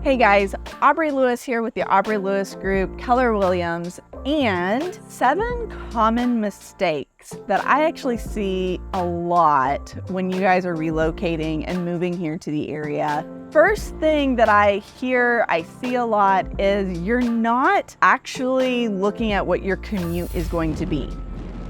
Hey guys, Aubree Lewis here with the Aubree Lewis Group, Keller Williams, and 7 common mistakes that I actually see a lot when you guys are relocating and moving here to the area. First thing that I see a lot is you're not actually looking at what your commute is going to be.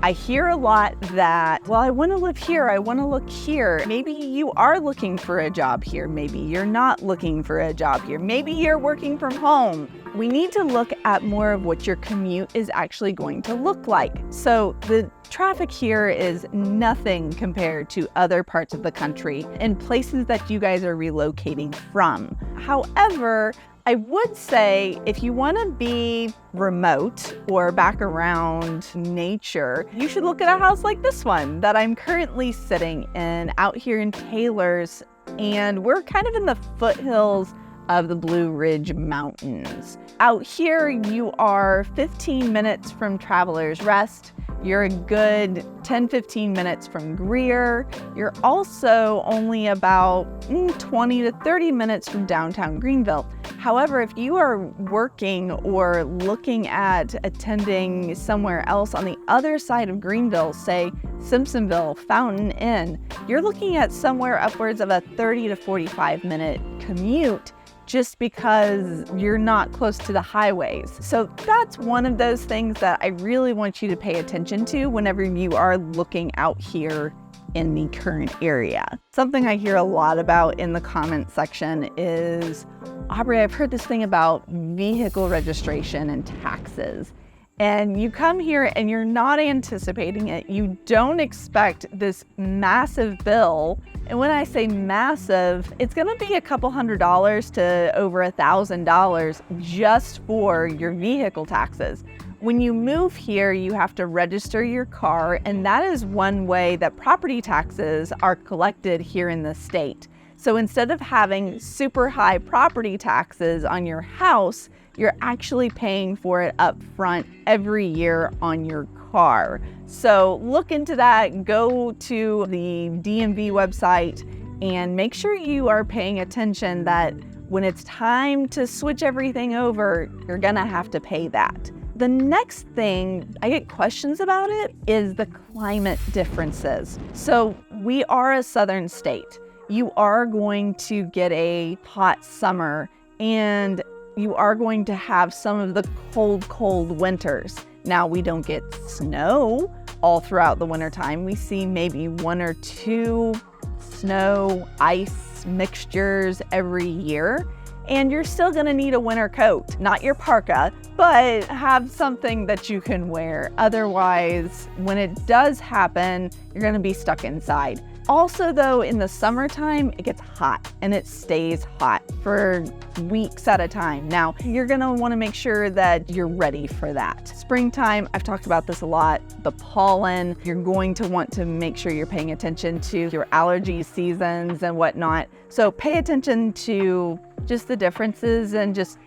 I hear a lot that, well, I want to live here, I want to look here. Maybe you are looking for a job here. Maybe you're not looking for a job here. Maybe you're working from home. We need to look at more of what your commute is actually going to look like. So the traffic here is nothing compared to other parts of the country and places that you guys are relocating from. However, I would say if you want to be remote or back around nature, you should look at a house like this one that I'm currently sitting in out here in Taylor's, and we're kind of in the foothills of the Blue Ridge Mountains. Out here, you are 15 minutes from Travelers Rest. You're a good 10-15 minutes from Greer. You're also only about 20 to 30 minutes from downtown Greenville. However, if you are working or looking at attending somewhere else on the other side of Greenville, say Simpsonville, Fountain Inn, you're looking at somewhere upwards of a 30 to 45 minute commute just because you're not close to the highways. So that's one of those things that I really want you to pay attention to whenever you are looking out here in the current area. Something I hear a lot about in the comment section is, Aubree, I've heard this thing about vehicle registration and taxes. And you come here and you're not anticipating it. You don't expect this massive bill. And when I say massive, it's gonna be a couple $100s to over $1,000 just for your vehicle taxes. When you move here, you have to register your car, and that is one way that property taxes are collected here in the state. So instead of having super high property taxes on your house, you're actually paying for it up front every year on your car. So look into that, go to the DMV website, and make sure you are paying attention that when it's time to switch everything over, you're gonna have to pay that. The next thing, I get questions about it, is the climate differences. So we are a southern state. You are going to get a hot summer, and you are going to have some of the cold winters. Now, we don't get snow all throughout the wintertime. We see maybe 1 or 2 snow, ice mixtures every year. And you're still gonna need a winter coat, not your parka, but have something that you can wear. Otherwise, when it does happen, you're gonna be stuck inside. Also though, in the summertime, it gets hot and it stays hot for weeks at a time. Now, you're gonna wanna make sure that you're ready for that. Springtime, I've talked about this a lot, the pollen, you're going to want to make sure you're paying attention to your allergy seasons and whatnot. So pay attention to just the differences and just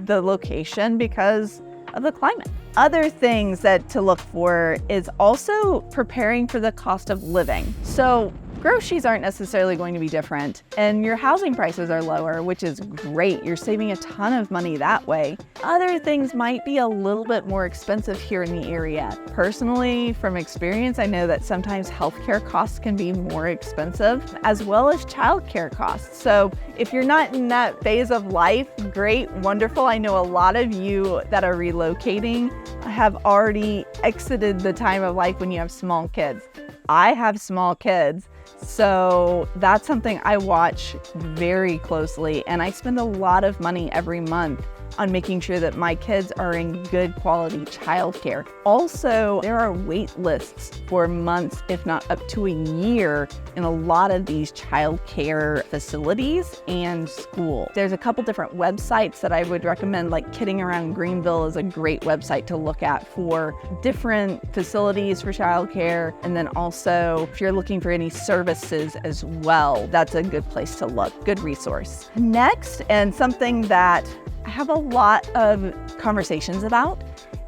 the location because of the climate. Other things that to look for is also preparing for the cost of living. So groceries aren't necessarily going to be different, and your housing prices are lower, which is great. You're saving a ton of money that way. Other things might be a little bit more expensive here in the area. Personally, from experience, I know that sometimes healthcare costs can be more expensive, as well as childcare costs. So if you're not in that phase of life, great, wonderful. I know a lot of you that are relocating have already exited the time of life when you have small kids. I have small kids, so that's something I watch very closely, and I spend a lot of money every month on making sure that my kids are in good quality childcare. Also, there are wait lists for months, if not up to a year, in a lot of these childcare facilities and schools. There's a couple different websites that I would recommend, like Kidding Around Greenville is a great website to look at for different facilities for childcare. And then also, if you're looking for any services as well, that's a good place to look, good resource. Next, and something that I have a lot of conversations about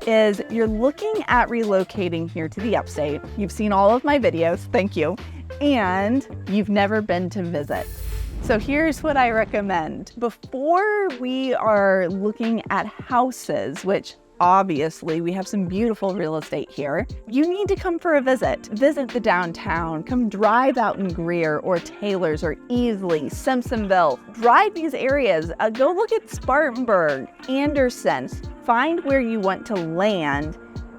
is you're looking at relocating here to the upstate. You've seen all of my videos, thank you, and you've never been to visit. So here's what I recommend. Before we are looking at houses, which obviously we have some beautiful real estate here, you need to come for a visit. Visit the downtown, come drive out in Greer or Taylor's or Easley, Simpsonville. Drive these areas, go look at Spartanburg, Anderson, find where you want to land.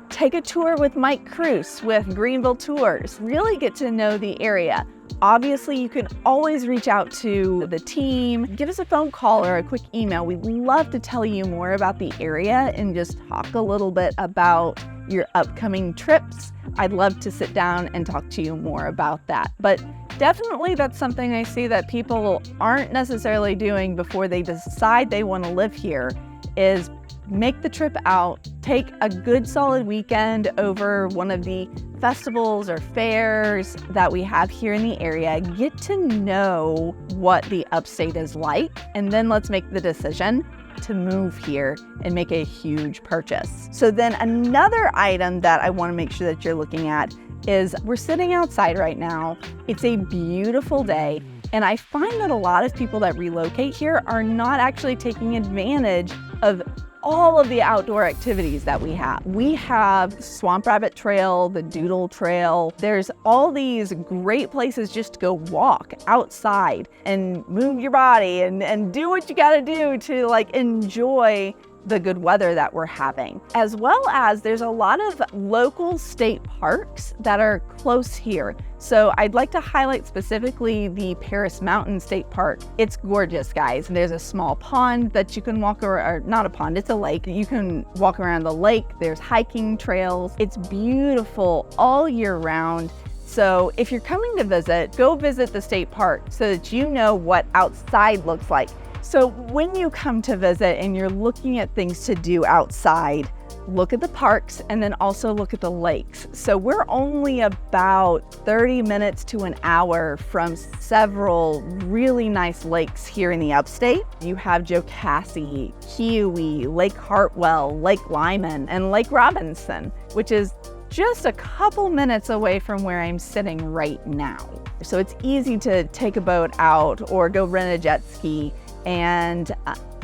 Take a tour with Mike Cruz with Greenville Tours. Really get to know the area. Obviously, you can always reach out to the team. Give us a phone call or a quick email. We'd love to tell you more about the area and just talk a little bit about your upcoming trips. I'd love to sit down and talk to you more about that. But definitely that's something I see that people aren't necessarily doing before they decide they want to live here is make the trip out, take a good solid weekend over one of the festivals or fairs that we have here in the area, get to know what the upstate is like, and then let's make the decision to move here and make a huge purchase. So then another item that I want to make sure that you're looking at is we're sitting outside right now. It's a beautiful day. And I find that a lot of people that relocate here are not actually taking advantage of all of the outdoor activities that we have. We have Swamp Rabbit Trail, the Doodle Trail. There's all these great places just to go walk outside and move your body and do what you gotta do to enjoy the good weather that we're having. As well as there's a lot of local state parks that are close here. So I'd like to highlight specifically the Paris Mountain State Park. It's gorgeous, guys. There's a small pond that you can walk around, or not a pond, it's a lake. You can walk around the lake. There's hiking trails. It's beautiful all year round. So if you're coming to visit, go visit the state park so that you know what outside looks like. So when you come to visit and you're looking at things to do outside, look at the parks and then also look at the lakes. So we're only about 30 minutes to an hour from several really nice lakes here in the upstate. You have Jocassee, Kiowee, Lake Hartwell, Lake Lyman, and Lake Robinson, which is just a couple minutes away from where I'm sitting right now. So it's easy to take a boat out or go rent a jet ski. And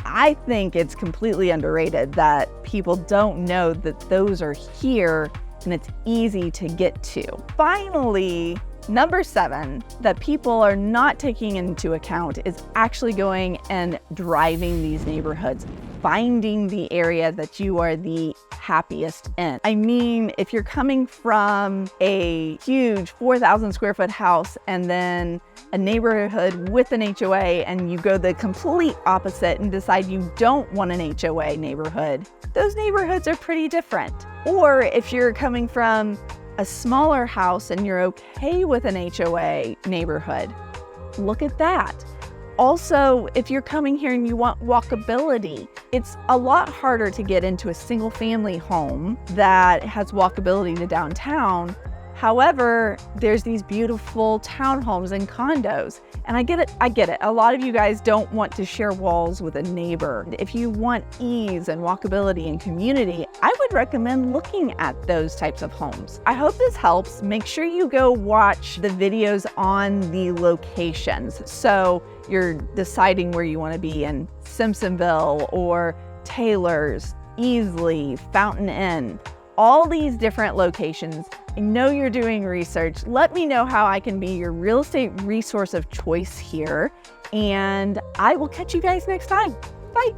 I think it's completely underrated that people don't know that those are here and it's easy to get to. Finally, number 7 that people are not taking into account is actually going and driving these neighborhoods, finding the area that you are the happiest in. I mean, if you're coming from a huge 4,000 square foot house and then a neighborhood with an HOA and you go the complete opposite and decide you don't want an HOA neighborhood, those neighborhoods are pretty different. Or if you're coming from a smaller house and you're okay with an HOA neighborhood, look at that. Also, if you're coming here and you want walkability, it's a lot harder to get into a single family home that has walkability to downtown. However, there's these beautiful townhomes and condos. And I get it. A lot of you guys don't want to share walls with a neighbor. If you want ease and walkability and community, I would recommend looking at those types of homes. I hope this helps. Make sure you go watch the videos on the locations. So you're deciding where you want to be in Simpsonville or Taylor's, Easley, Fountain Inn, all these different locations. I know you're doing research. Let me know how I can be your real estate resource of choice here, and I will catch you guys next time. Bye.